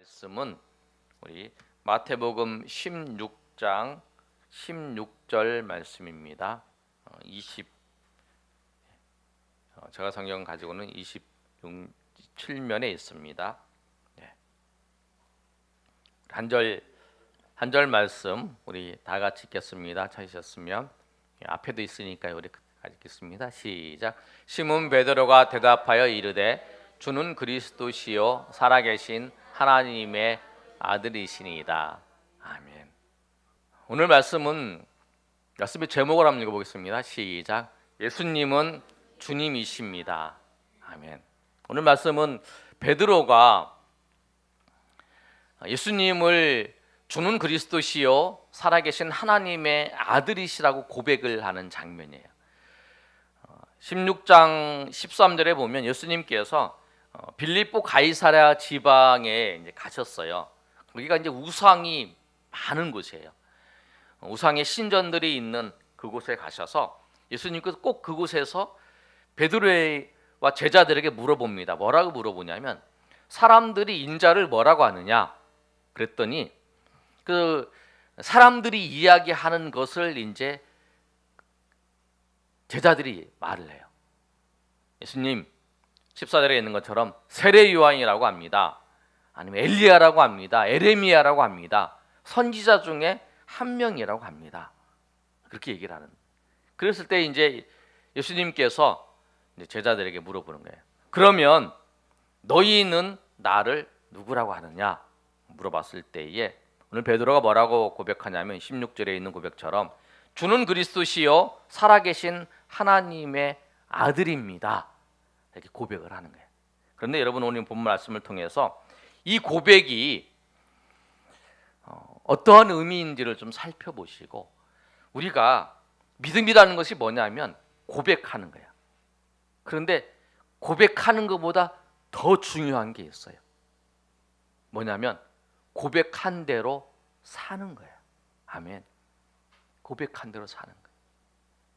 말씀은 우리 마태복음 16장 16절 말씀입니다. 20 제가 성경 가지고는 27면에 있습니다. 한 절 말씀 우리 다 같이 읽겠습니다. 찾으셨으면 앞에도 있으니까요. 우리 같이 읽겠습니다. 시작. 시몬 베드로가 대답하여 이르되 주는 그리스도시요 살아계신 하나님의 아들이시니이다. 아멘. 오늘 말씀의 제목을 한번 읽어보겠습니다. 시작. 예수님은 주님이십니다. 아멘. 오늘 말씀은 베드로가 예수님을 주는 그리스도시요 살아계신 하나님의 아들이시라고 고백을 하는 장면이에요. 16장 13절에 보면 예수님께서 빌립보 가이사랴 지방에 이제 가셨어요. 거기가 이제 우상이 많은 곳이에요. 우상의 신전들이 있는 그곳에 가셔서 예수님께서 꼭 그곳에서 베드로와 제자들에게 물어봅니다. 뭐라고 물어보냐면 사람들이 인자를 뭐라고 하느냐? 그랬더니 그 사람들이 이야기하는 것을 이제 제자들이 말을 해요. 예수님 14절에 있는 것처럼 세례 요한이라고 합니다. 아니면 엘리야라고 합니다. 에레미야라고 합니다. 선지자 중에 한 명이라고 합니다. 그렇게 얘기를 하는. 그랬을 때 이제 예수님께서 이제 제자들에게 물어보는 거예요. 그러면 너희는 나를 누구라고 하느냐? 물어봤을 때에 오늘 베드로가 뭐라고 고백하냐면 16절에 있는 고백처럼 주는 그리스도시요 살아계신 하나님의 아들입니다. 이렇게 고백을 하는 거예요. 그런데 여러분 오늘 본 말씀을 통해서 이 고백이 어떠한 의미인지를 좀 살펴보시고 우리가 믿음이라는 것이 뭐냐면 고백하는 거야. 그런데 고백하는 것보다 더 중요한 게 있어요. 뭐냐면 고백한 대로 사는 거야. 아멘. 고백한 대로 사는 거야.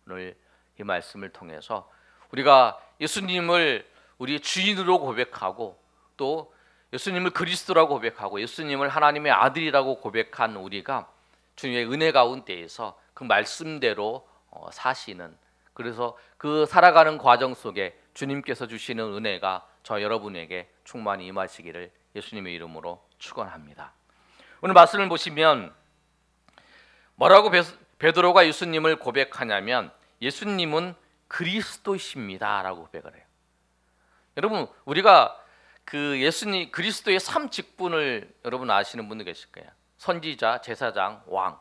오늘 이 말씀을 통해서 우리가 예수님을 우리 주인으로 고백하고 또 예수님을 그리스도라고 고백하고 예수님을 하나님의 아들이라고 고백한 우리가 주님의 은혜 가운데에서 그 말씀대로 사시는, 그래서 그 살아가는 과정 속에 주님께서 주시는 은혜가 저 여러분에게 충만히 임하시기를 예수님의 이름으로 축원합니다. 오늘 말씀을 보시면 뭐라고 베드로가 예수님을 고백하냐면 예수님은 그리스도이십니다 라고 고백을 해요. 여러분 우리가 그 예수님 그리스도의 3직분을 여러분 아시는 분들 계실 거예요. 선지자, 제사장, 왕.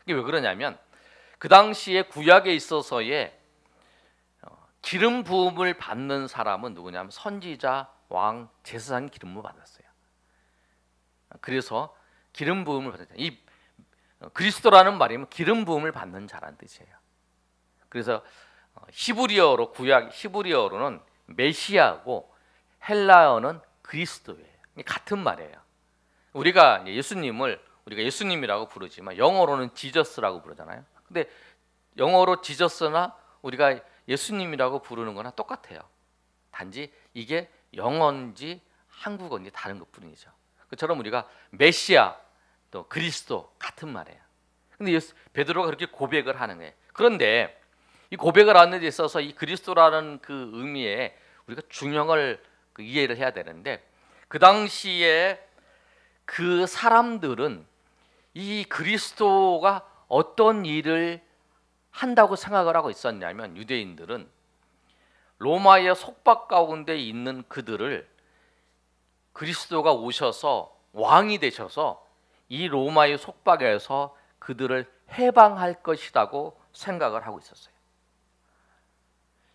이게 왜 그러냐면 그 당시에 구약에 있어서의 기름 부음을 받는 사람은 누구냐면 선지자, 왕, 제사장이 기름 부음을 받았어요. 그래서 기름 부음을 받았다. 이 그리스도라는 말이면 기름 부음을 받는 자라는 뜻이에요. 그래서 히브리어로 구약 히브리어로는 메시아고 헬라어는 그리스도예요. 같은 말이에요. 우리가 예수님을 우리가 예수님이라고 부르지만 영어로는 지저스라고 부르잖아요. 근데 영어로 지저스나 우리가 예수님이라고 부르는 거나 똑같아요. 단지 이게 영어인지 한국어인지 다른 것뿐이죠. 그처럼 우리가 메시아 또 그리스도 같은 말이에요. 근데 베드로가 그렇게 고백을 하는 거예요. 그런데 이 고백을 하는 데 있어서 이 그리스도라는 그 의미에 우리가 중요을 이해를 해야 되는데 그 당시에 그 사람들은 이 그리스도가 어떤 일을 한다고 생각을 하고 있었냐면 유대인들은 로마의 속박 가운데 있는 그들을 그리스도가 오셔서 왕이 되셔서 이 로마의 속박에서 그들을 해방할 것이라고 생각을 하고 있었어요.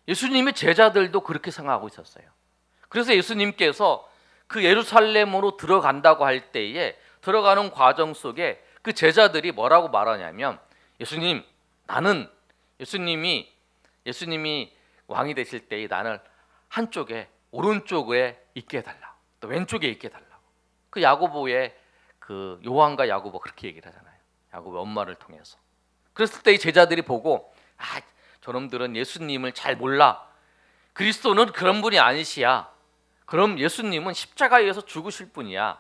예수님의 제자들도 그렇게 생각하고 있었어요. 그래서 예수님께서 그 예루살렘으로 들어간다고 할 때에 들어가는 과정 속에 그 제자들이 뭐라고 말하냐면 예수님, 나는 예수님이 왕이 되실 때에 나는 한쪽에 오른쪽에 있게 해달라, 또 왼쪽에 있게 해달라고. 그 야고보의 그 요한과 야고보 그렇게 얘기를 하잖아요. 야고보의 엄마를 통해서. 그랬을 때 이 제자들이 보고 저놈들은 예수님을 잘 몰라. 그리스도는 그런 분이 아니시야. 그럼 예수님은 십자가에서 죽으실 분이야.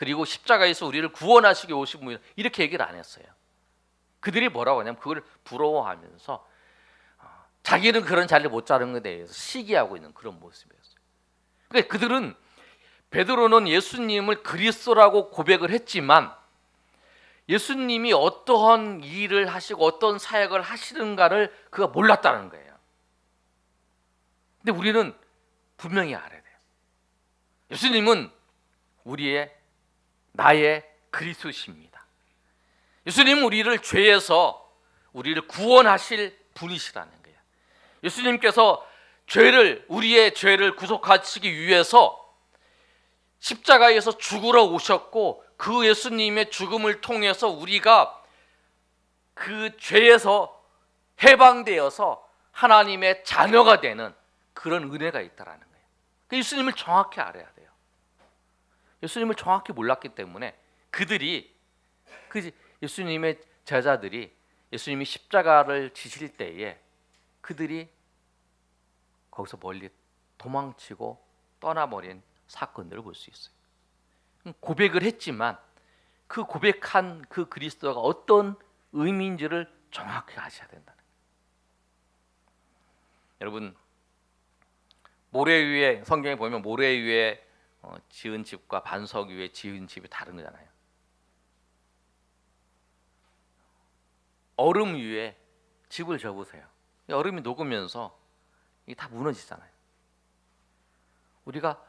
그리고 십자가에서 우리를 구원하시기 오신 분이다, 이렇게 얘기를 안 했어요. 그들이 뭐라고 하냐면 그걸 부러워하면서 자기는 그런 자리를 못 잡는 것에 대해서 시기하고 있는 그런 모습이었어요. 그러니까 그들은, 베드로는 예수님을 그리스도라고 고백을 했지만 예수님이 어떠한 일을 하시고 어떤 사역을 하시는가를 그가 몰랐다는 거예요. 근데 우리는 분명히 알아야 돼요. 예수님은 나의 그리스도십니다. 예수님은 우리를 죄에서 우리를 구원하실 분이시라는 거예요. 예수님께서 우리의 죄를 구속하시기 위해서 십자가에서 죽으러 오셨고, 그 예수님의 죽음을 통해서 우리가 그 죄에서 해방되어서 하나님의 자녀가 되는 그런 은혜가 있다라는 거예요. 예수님을 정확히 알아야 돼요. 예수님을 정확히 몰랐기 때문에 그들이, 예수님의 제자들이 예수님이 십자가를 지실 때에 그들이 거기서 멀리 도망치고 떠나버린 사건들을 볼 수 있어요. 고백을 했지만 그 고백한 그 그리스도가 어떤 의미인지를 정확히 아셔야 된다는 거예요. 여러분, 모래 위에, 성경에 보면 모래 위에 지은 집과 반석 위에 지은 집이 다른 거잖아요. 얼음 위에 집을 접으세요. 얼음이 녹으면서 이게 다 무너지잖아요. 우리가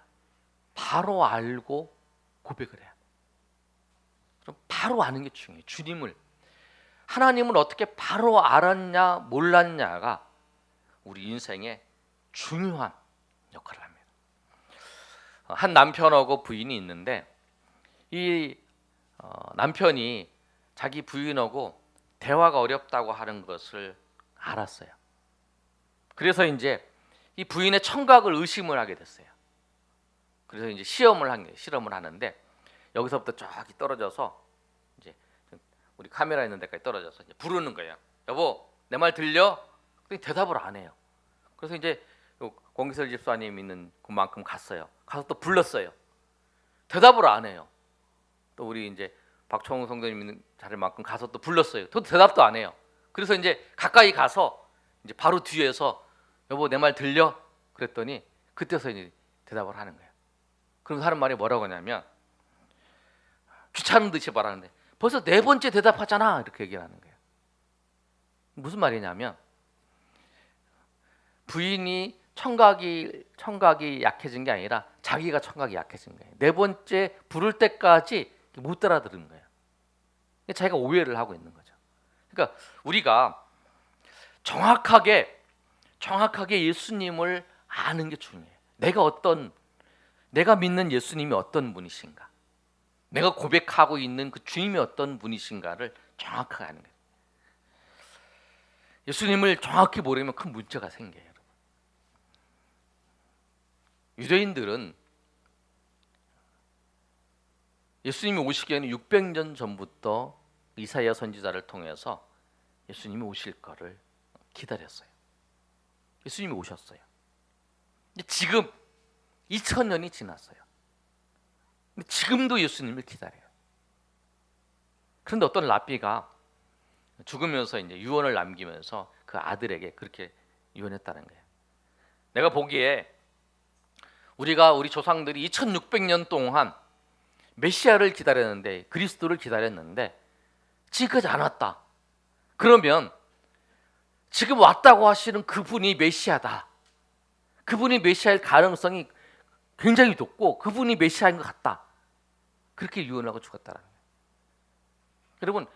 바로 알고 고백을 해야 돼요. 그럼 바로 아는 게 중요해요. 주님을, 하나님을 어떻게 바로 알았냐 몰랐냐가 우리 인생의 중요한 역할을 합니다. 한 남편하고 부인이 있는데 이 남편이 자기 부인하고 대화가 어렵다고 하는 것을 알았어요. 그래서 이제 이 부인의 청각을 의심을 하게 됐어요. 그래서 이제 실험을 하는데 여기서부터 저기 떨어져서 이제 우리 카메라 있는 데까지 떨어져서 이제 부르는 거예요. 여보, 내 말 들려? 대답을 안 해요. 그래서 이제 공기설 집사님 있는 그만큼 갔어요. 가서 또 불렀어요. 대답을 안 해요. 또 우리 이제 박청우 성도님 있는 자리만큼 가서 또 불렀어요. 또 대답도 안 해요. 그래서 이제 가까이 가서 이제 바로 뒤에서 여보, 내 말 들려? 그랬더니 그때서 이제 대답을 하는 거예요. 그럼 하는 말이 뭐라고 하냐면, 귀찮은 듯이 말하는데 벌써 4번째 대답하잖아, 이렇게 얘기를 하는 거예요. 무슨 말이냐면 부인이 청각이 약해진 게 아니라 자기가 청각이 약해진 거예요. 4번째 부를 때까지 못 알아들은 거예요. 자기가 오해를 하고 있는 거죠. 그러니까 우리가 정확하게 예수님을 아는 게 중요해요. 내가 믿는 예수님이 어떤 분이신가, 내가 고백하고 있는 그 주님이 어떤 분이신가를 정확하게 아는 거예요. 예수님을 정확히 모르면 큰 문제가 생겨요. 여러분. 유대인들은 예수님이 오시기에는 600년 전부터 이사야 선지자를 통해서 예수님이 오실 거를 기다렸어요. 예수님이 오셨어요. 지금 2000년이 지났어요. 근데 지금도 예수님을 기다려요. 그런데 어떤 랍비가 죽으면서 이제 유언을 남기면서 그 아들에게 그렇게 유언했다는 거예요. 내가 보기에 우리 조상들이 2600년 동안 메시아를 기다렸는데, 그리스도를 기다렸는데 지금까지 안 왔다. 그러면 지금 왔다고 하시는 그분이 메시아다. 그분이 메시아일 가능성이 굉장히 높고 그분이 메시아인 것 같다. 그렇게 유언하고 죽었다는 거예요. 여러분,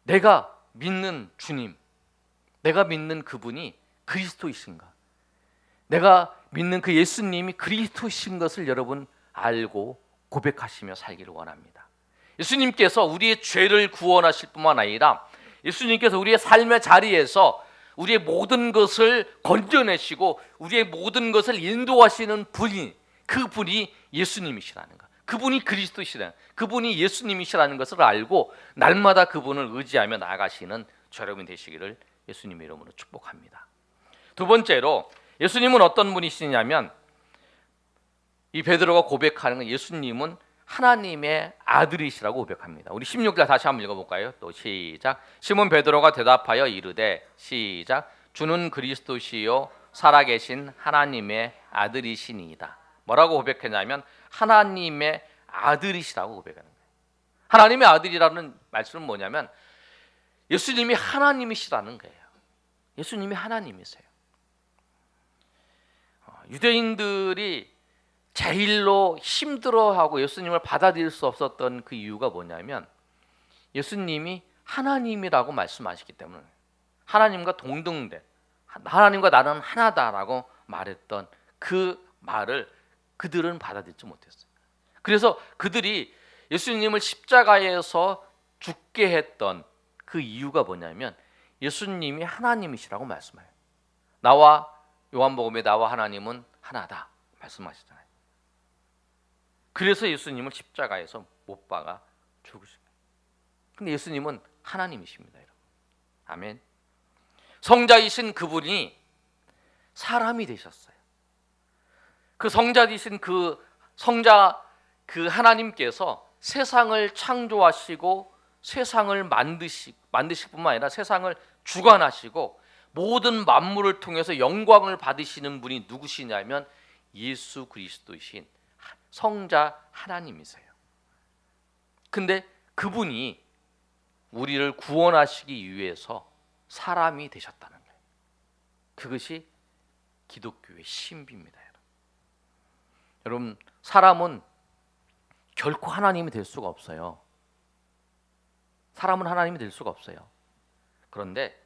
내가 믿는 주님, 내가 믿는 그분이 그리스도이신가, 내가 믿는 그 예수님이 그리스도이신 것을 여러분 알고 고백하시며 살기를 원합니다. 예수님께서 우리의 죄를 구원하실 뿐만 아니라 예수님께서 우리의 삶의 자리에서 우리의 모든 것을 건져내시고 우리의 모든 것을 인도하시는 그분이 예수님이시라는 것, 그분이 그리스도시라는, 그분이 예수님이시라는 것을 알고 날마다 그분을 의지하며 나아가시는 여러분 되시기를 예수님의 이름으로 축복합니다. 두 번째로, 예수님은 어떤 분이시냐면, 이 베드로가 고백하는 건 예수님은 하나님의 아들이시라고 고백합니다. 우리 16절 다시 한번 읽어볼까요? 또 시작. 시몬 베드로가 대답하여 이르되 시작. 주는 그리스도시요 살아계신 하나님의 아들이시니이다. 뭐라고 고백했냐면 하나님의 아들이시라고 고백하는 거예요. 하나님의 아들이라는 말씀은 뭐냐면 예수님이 하나님이시라는 거예요. 예수님이 하나님이세요. 유대인들이 제일로 힘들어하고 예수님을 받아들일 수 없었던 그 이유가 뭐냐면 예수님이 하나님이라고 말씀하시기 때문에 하나님과 동등된 하나님과 나는 하나다라고 말했던 그 말을 그들은 받아들이지 못했어요. 그래서 그들이 예수님을 십자가에서 죽게 했던 그 이유가 뭐냐면 예수님이 하나님이시라고 말씀해요. 나와 요한복음에 나와 하나님은 하나다 말씀하시잖아요. 그래서 예수님을 십자가에서 못 박아 죽으십니다. 근데 예수님은 하나님이십니다, 여러분. 아멘. 성자이신 그분이 사람이 되셨어요. 그 성자이신 그 성자 그 하나님께서 세상을 창조하시고 세상을 만드실 뿐만 아니라 세상을 주관하시고 모든 만물을 통해서 영광을 받으시는 분이 누구시냐면 예수 그리스도이신 성자 하나님이세요. 근데 그분이 우리를 구원하시기 위해서 사람이 되셨다는 거예요. 그것이 기독교의 신비입니다. 여러분, 사람은 결코 하나님이 될 수가 없어요. 사람은 하나님이 될 수가 없어요. 그런데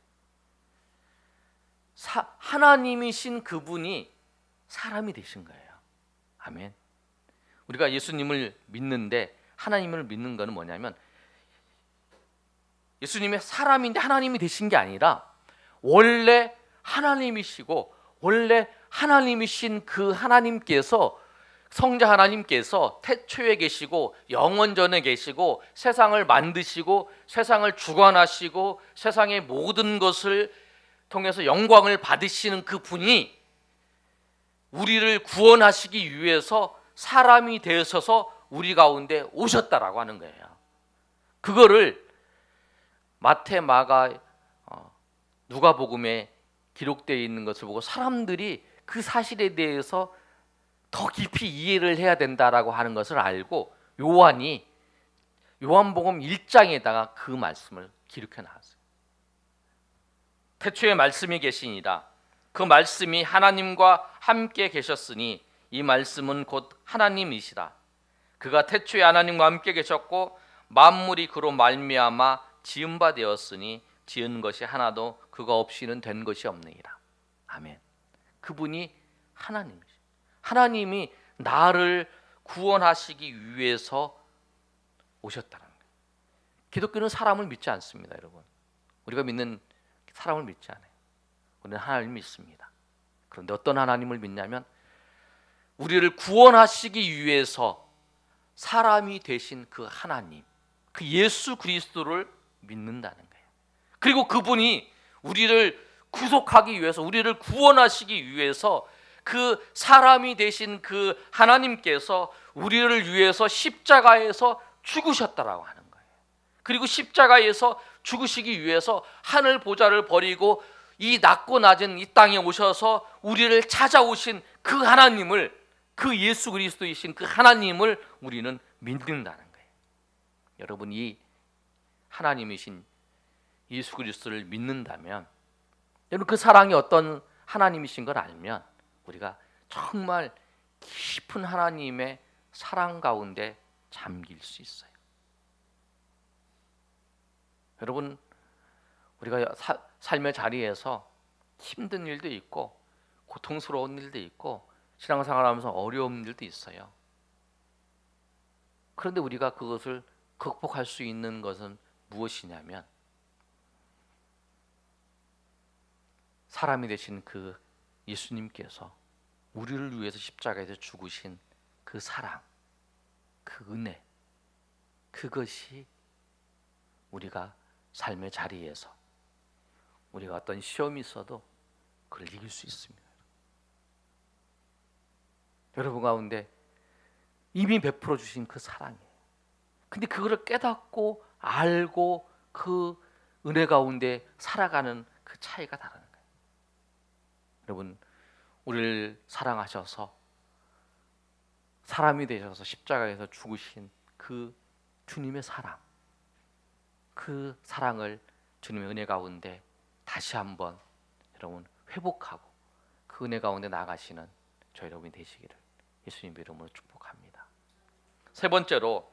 하나님이신 그분이 사람이 되신 거예요. 아멘. 우리가 예수님을 믿는데 하나님을 믿는 것은 뭐냐면 예수님의 사람인데 하나님이 되신 게 아니라 원래 하나님이시고 원래 하나님이신 그 하나님께서 성자 하나님께서 태초에 계시고 영원전에 계시고 세상을 만드시고 세상을 주관하시고 세상의 모든 것을 통해서 영광을 받으시는 그 분이 우리를 구원하시기 위해서 사람이 되셔서 우리 가운데 오셨다라고 하는 거예요. 그거를 마태, 마가, 누가복음에 기록되어 있는 것을 보고 사람들이 그 사실에 대해서 더 깊이 이해를 해야 된다라고 하는 것을 알고 요한이 요한복음 1장에다가 그 말씀을 기록해 놨어요. 태초에 말씀이 계시니라. 그 말씀이 하나님과 함께 계셨으니 이 말씀은 곧 하나님이시라. 그가 태초에 하나님과 함께 계셨고 만물이 그로 말미암아 지은 바 되었으니 지은 것이 하나도 그가 없이는 된 것이 없느니라. 아멘. 그분이 하나님이시죠. 하나님이 나를 구원하시기 위해서 오셨다는 거예요. 기독교는 사람을 믿지 않습니다, 여러분. 우리가 믿는 사람을 믿지 않아요. 우리는 하나님을 믿습니다. 그런데 어떤 하나님을 믿냐면 우리를 구원하시기 위해서 사람이 되신 그 하나님, 그 예수 그리스도를 믿는다는 거예요. 그리고 그분이 우리를 구속하기 위해서 우리를 구원하시기 위해서 그 사람이 되신 그 하나님께서 우리를 위해서 십자가에서 죽으셨다라고 하는 거예요. 그리고 십자가에서 죽으시기 위해서 하늘 보좌를 버리고 이 낮고 낮은 이 땅에 오셔서 우리를 찾아오신 그 하나님을, 그 예수 그리스도이신 그 하나님을 우리는 믿는다는 거예요. 여러분, 이 하나님이신 예수 그리스도를 믿는다면, 여러분 그 사랑이 어떤 하나님이신 걸 알면 우리가 정말 깊은 하나님의 사랑 가운데 잠길 수 있어요. 여러분, 우리가 삶의 자리에서 힘든 일도 있고 고통스러운 일도 있고 신앙생활하면서 어려운 일도 있어요. 그런데 우리가 그것을 극복할 수 있는 것은 무엇이냐면 사람이 되신 그 예수님께서 우리를 위해서 십자가에서 죽으신 그 사랑, 그 은혜, 그것이 우리가 삶의 자리에서 우리가 어떤 시험이 있어도 그걸 이길 수 있습니다. 여러분 가운데 이미 베풀어 주신 그 사랑이에요. 근데 그거를 깨닫고 알고 그 은혜 가운데 살아가는 그 차이가 다른 거예요. 여러분, 우리를 사랑하셔서 사람이 되셔서 십자가에서 죽으신 그 주님의 사랑, 그 사랑을 주님의 은혜 가운데 다시 한번 여러분 회복하고 그 은혜 가운데 나가시는 저희 여러분이 되시기를 예수님 이름으로 축복합니다. 세 번째로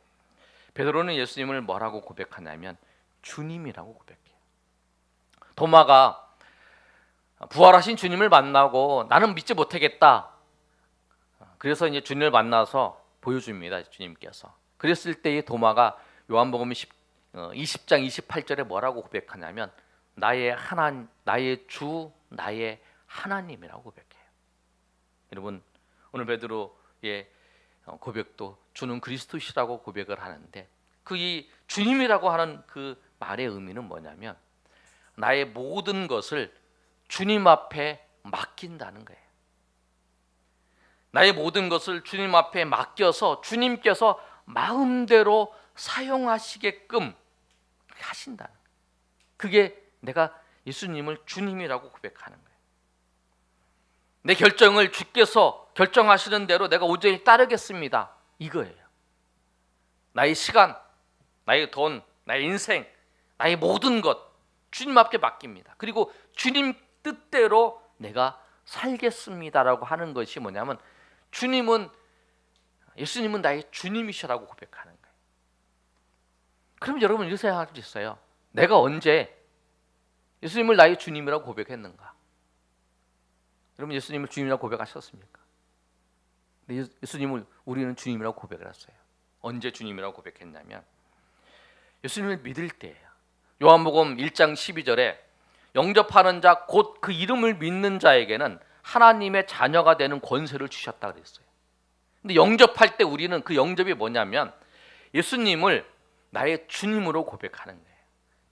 베드로는 예수님을 뭐라고 고백하냐면 주님이라고 고백해요. 도마가 부활하신 주님을 만나고 나는 믿지 못하겠다. 그래서 이제 주님을 만나서 보여줍니다. 주님께서. 그랬을 때에 도마가 요한복음 20장 28절에 뭐라고 고백하냐면 나의 주, 나의 하나님이라고 고백해요. 여러분, 오늘 베드로의 고백도 주는 그리스도시라고 고백을 하는데 그 이 주님이라고 하는 그 말의 의미는 뭐냐면 나의 모든 것을 주님 앞에 맡긴다는 거예요. 나의 모든 것을 주님 앞에 맡겨서 주님께서 마음대로 사용하시게끔 하신다는 거예요. 그게 내가 예수님을 주님이라고 고백하는 거예요. 내 결정을 주께서 결정하시는 대로 내가 온전히 따르겠습니다. 이거예요. 나의 시간, 나의 돈, 나의 인생, 나의 모든 것 주님 앞에 맡깁니다. 그리고 주님 뜻대로 내가 살겠습니다라고 하는 것이 뭐냐면 예수님은 나의 주님이시라고 고백하는 거예요. 그럼 여러분 이렇게 생각할 수 있어요. 내가 언제 예수님을 나의 주님이라고 고백했는가? 여러분 예수님을 주님이라고 고백하셨습니까? 근데 예수님을 우리는 주님이라고 고백을 했어요. 언제 주님이라고 고백했냐면 예수님을 믿을 때예요. 요한복음 1장 12절에 영접하는 자 곧 그 이름을 믿는 자에게는 하나님의 자녀가 되는 권세를 주셨다 그랬어요. 근데 영접할 때 우리는 그 영접이 뭐냐면 예수님을 나의 주님으로 고백하는 거예요.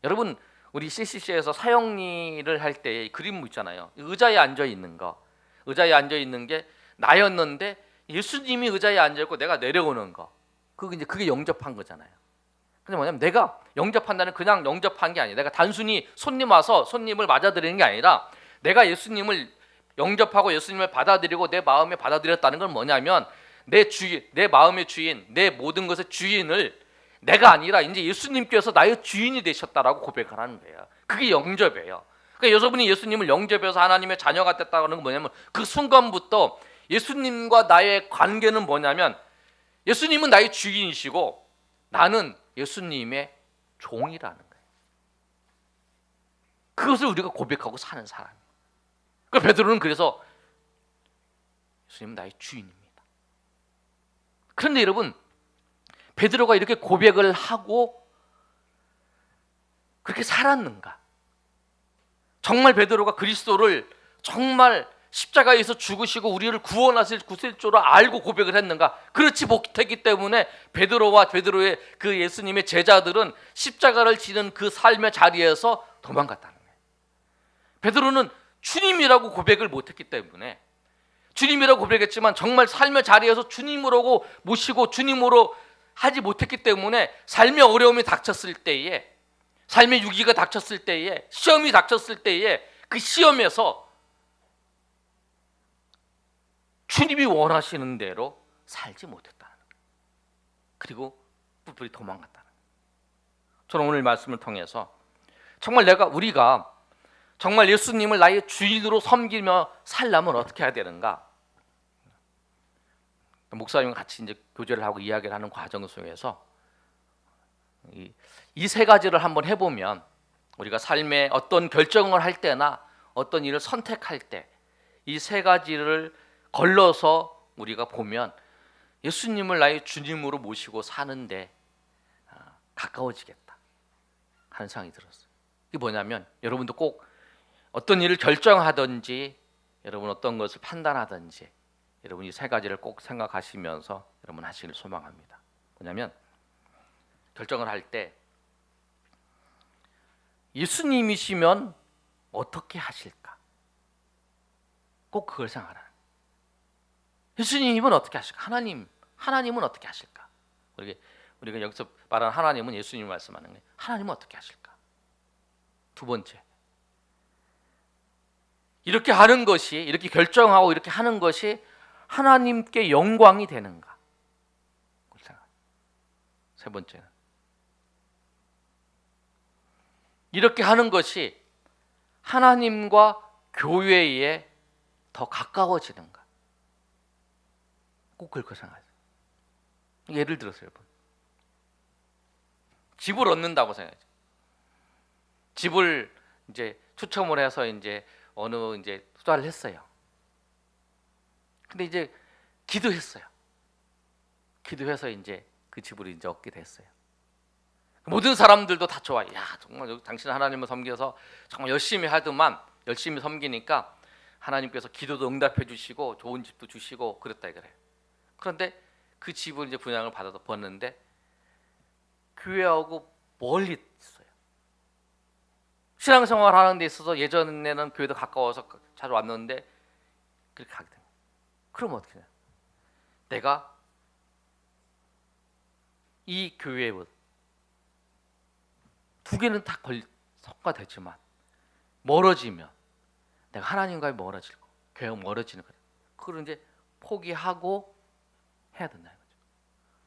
여러분 우리 CCC에서 사형리를 할 때 그림 있잖아요. 의자에 앉아 있는 거. 의자에 앉아 있는 게 나였는데 예수님이 의자에 앉아 있고 내가 내려오는 거. 그게 영접한 거잖아요. 근데 뭐냐면 내가 영접한다는 그냥 영접한 게 아니에요. 내가 단순히 손님 와서 손님을 맞아들이는 게 아니라 내가 예수님을 영접하고 예수님을 받아들이고 내 마음에 받아들였다는 건 뭐냐면 내 마음의 주인, 내 모든 것의 주인을 내가 아니라 이제 예수님께서 나의 주인이 되셨다라고 고백을 하는 거예요. 그게 영접이에요. 그러니까 여러분이 예수님을 영접해서 하나님의 자녀가 됐다는 건 뭐냐면 그 순간부터 예수님과 나의 관계는 뭐냐면 예수님은 나의 주인이시고 나는 예수님의 종이라는 거예요. 그것을 우리가 고백하고 사는 사람이에요. 그러니까 베드로는 그래서 예수님은 나의 주인입니다. 그런데 여러분 베드로가 이렇게 고백을 하고 그렇게 살았는가? 정말 베드로가 그리스도를 정말 십자가에서 죽으시고 우리를 구원하실 구세주로 알고 고백을 했는가? 그렇지 못했기 때문에 베드로와 베드로의 그 예수님의 제자들은 십자가를 지는 그 삶의 자리에서 도망갔다는 거예요. 베드로는 주님이라고 고백을 못했기 때문에 주님이라고 고백했지만 정말 삶의 자리에서 주님으로 모시고 주님으로 하지 못했기 때문에 삶의 어려움이 닥쳤을 때에 삶의 위기가 닥쳤을 때에 시험이 닥쳤을 때에 그 시험에서 주님이 원하시는 대로 살지 못했다는 거예요. 그리고 뿔뿔이 도망갔다는 거예요. 저는 오늘 말씀을 통해서 정말 우리가 정말 예수님을 나의 주인으로 섬기며 살려면 어떻게 해야 되는가? 목사님과 같이 이제 교제를 하고 이야기를 하는 과정 속에서 이 세 가지를 한번 해보면 우리가 삶에 어떤 결정을 할 때나 어떤 일을 선택할 때 이 세 가지를 걸러서 우리가 보면 예수님을 나의 주님으로 모시고 사는데 가까워지겠다 하는 생각이 들었어요. 이게 뭐냐면 여러분도 꼭 어떤 일을 결정하든지 여러분 어떤 것을 판단하든지 여러분 이 세 가지를 꼭 생각하시면서 여러분 하시길 소망합니다. 뭐냐면 결정을 할 때 예수님이시면 어떻게 하실까? 꼭 그걸 생각하라. 예수님은 어떻게 하실까? 하나님은 어떻게 하실까? 우리가 여기서 말하는 하나님은 예수님이 말씀하는 거예요. 하나님은 어떻게 하실까? 두 번째, 이렇게 하는 것이, 이렇게 결정하고 이렇게 하는 것이 하나님께 영광이 되는가? 세 번째는, 이렇게 하는 것이 하나님과 교회에 더 가까워지는가? 꼭 그렇게 생각하세요. 예를 들어서 여러분, 집을 얻는다고 생각하죠. 집을 이제 추첨을 해서 이제 어느 이제 투자를 했어요. 근데 이제 기도했어요. 기도해서 이제 그 집을 이제 얻게 됐어요. 모든 사람들도 다 좋아요. 야, 정말 당신 하나님을 섬겨서 정말 열심히 하더만, 열심히 섬기니까 하나님께서 기도도 응답해 주시고 좋은 집도 주시고 그랬다 그래요. 그런데 그 집을 이제 분양을 받아서 봤는데 교회하고 멀리 있어요. 신앙생활 하는 데 있어서 예전에는 교회도 가까워서 자주 왔는데 그렇게 하게 됩니다. 그럼 어떻게 해요? 내가 이 교회에 두 개는 다 성과되지만 멀어지면 내가 하나님과의 멀어질 거, 교회가 멀어지는 거예요. 그걸 이제 포기하고 해야 된다는 거죠.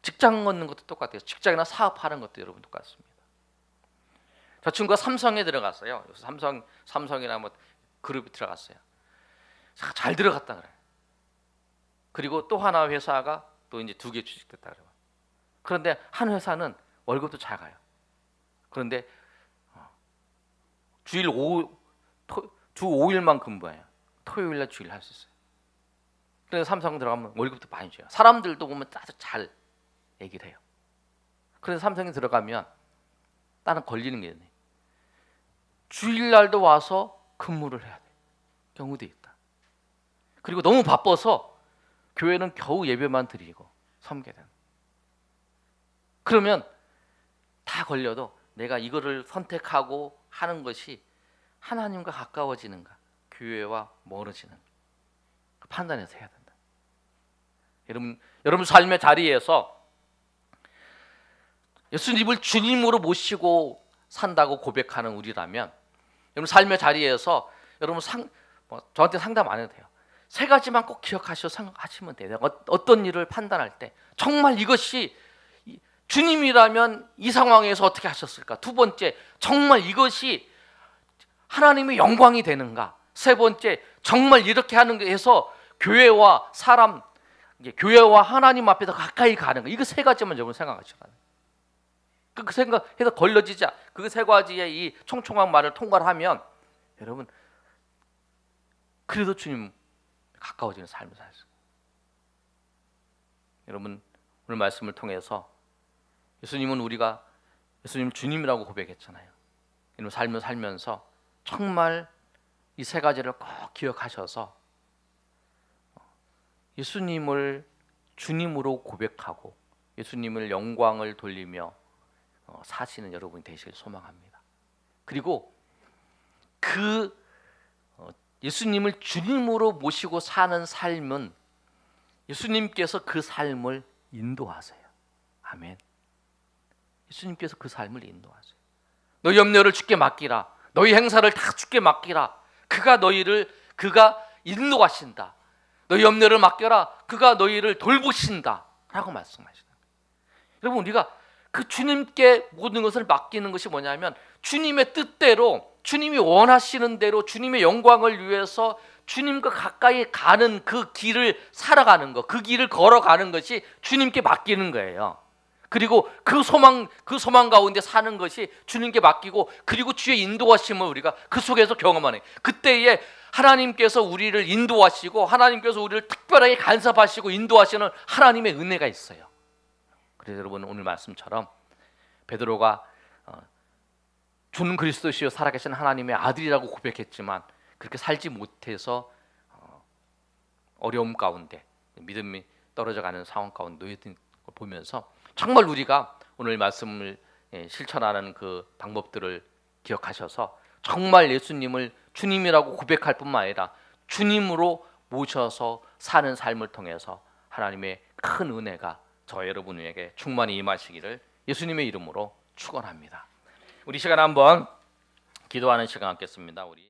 직장 얻는 것도 똑같아요. 직장이나 사업하는 것도 여러분 똑같습니다. 저 친구가 삼성에 들어갔어요. 삼성이나 뭐 그룹이 들어갔어요. 잘 들어갔다 그래요. 그리고 또 하나 회사가 또 이제 2개 취직됐다 그래요. 그런데 한 회사는 월급도 작아요. 그런데 주 5일만 근무해요. 토요일날 주일 할 수 있어요. 그래서 삼성 들어가면 월급도 많이 줘요. 사람들도 보면 아주 잘 얘기를 해요. 그래서 삼성에 들어가면 다른 걸리는 게 있네. 주일날도 와서 근무를 해야 돼. 경우도 있다. 그리고 너무 바빠서 교회는 겨우 예배만 드리고 섬게 되는. 그러면 다 걸려도 내가 이거를 선택하고 하는 것이 하나님과 가까워지는가, 교회와 멀어지는가, 그 판단해서 해야 된다. 여러분 삶의 자리에서 예수님을 주님으로 모시고 산다고 고백하는 우리라면, 여러분 삶의 자리에서 여러분 저한테 상담 안 해도 돼요. 3가지만 꼭 기억하시면 돼요. 어떤 일을 판단할 때 정말 이것이 주님이라면 이 상황에서 어떻게 하셨을까? 2번째, 정말 이것이 하나님의 영광이 되는가? 3번째, 정말 이렇게 하는 게 해서 교회와 교회와 하나님 앞에 더 가까이 가는가? 이거 3가지만 여러분 생각하시라. 그 생각해서 걸러지자. 그 3가지의 이 총총한 말을 통과를 하면 여러분 그래도 주님 가까워지는 삶을 살 수 있어요. 여러분 오늘 말씀을 통해서 예수님 주님이라고 고백했잖아요. 여러분 삶을 살면서 정말 이 3가지를 꼭 기억하셔서 예수님을 주님으로 고백하고 예수님을 영광을 돌리며 사시는 여러분이 되시길 소망합니다. 그리고 예수님을 주님으로 모시고 사는 삶은 예수님께서 그 삶을 인도하세요. 아멘. 예수님께서 그 삶을 인도하세요. 너희 염려를 주께 맡기라. 너희 행사를 다 주께 맡기라. 그가 인도하신다. 너희 염려를 맡겨라. 그가 너희를 돌보신다. 라고 말씀하시는 거예요. 여러분 우리가 그 주님께 모든 것을 맡기는 것이 뭐냐면 주님의 뜻대로, 주님이 원하시는 대로 주님의 영광을 위해서 주님과 가까이 가는 그 길을 살아가는 것, 그 길을 걸어가는 것이 주님께 맡기는 거예요. 그리고 그 소망 가운데 사는 것이 주님께 맡기고, 그리고 주의 인도하심을 우리가 그 속에서 경험하는, 그때에 하나님께서 우리를 인도하시고 하나님께서 우리를 특별하게 간섭하시고 인도하시는 하나님의 은혜가 있어요. 그래서 여러분 오늘 말씀처럼 베드로가 주는 그리스도시요 살아계신 하나님의 아들이라고 고백했지만 그렇게 살지 못해서 어려움 가운데 믿음이 떨어져가는 상황 가운데 놓여진 걸 보면서 정말 우리가 오늘 말씀을 실천하는 그 방법들을 기억하셔서 정말 예수님을 주님이라고 고백할 뿐만 아니라 주님으로 모셔서 사는 삶을 통해서 하나님의 큰 은혜가 저 여러분에게 충만히 임하시기를 예수님의 이름으로 축원합니다. 우리 시간 한번 기도하는 시간 갖겠습니다. 우리